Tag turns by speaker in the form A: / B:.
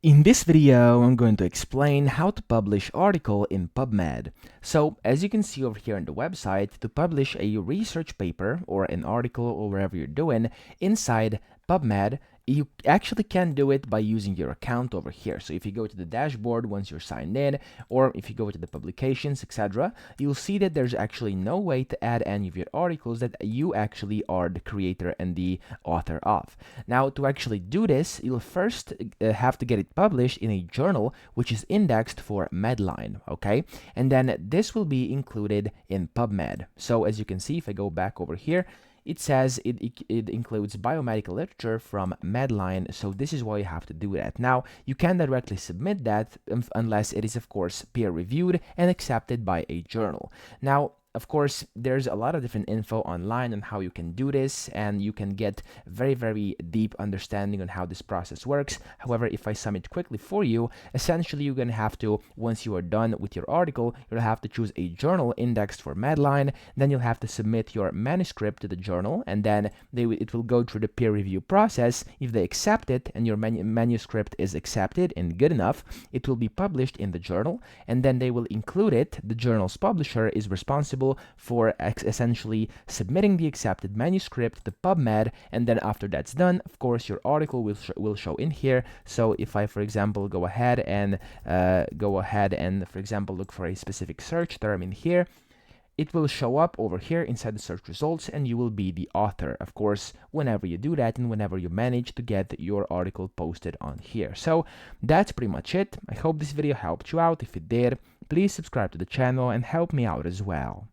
A: In this video, I'm going to explain how to publish article in PubMed. So, as you can see over here on the website, to publish a research paper or an article or whatever you're doing inside PubMed, you actually can do it by using your account over here. So if you go to the dashboard once you're signed in, or if you go to the publications, etc., you'll see that there's actually no way to add any of your articles that you actually are the creator and the author of. Now, to actually do this, you'll first have to get it published in a journal which is indexed for Medline, okay? And then this will be included in PubMed. So as you can see, if I go back over here, it says it includes biomedical literature from Medline, so this is why you have to do that. Now, you can directly submit that unless it is, of course, peer-reviewed and accepted by a journal. Now, of course, there's a lot of different info online on how you can do this, and you can get very deep understanding on how this process works. However, if I sum it quickly for you, essentially you're going to have to, once you are done with your article, you'll have to choose a journal indexed for Medline, then you'll have to submit your manuscript to the journal, and then it will go through the peer review process. If they accept it and your manuscript is accepted and good enough, it will be published in the journal, and then they will include it. The journal's publisher is responsible for essentially submitting the accepted manuscript to PubMed, and then after that's done, of course, your article will show in here. So if I, for example, go ahead and for example, look for a specific search term in here, it will show up over here inside the search results, and you will be the author, of course, whenever you do that and whenever you manage to get your article posted on here. So that's pretty much it. I hope this video helped you out. If it did, please subscribe to the channel and help me out as well.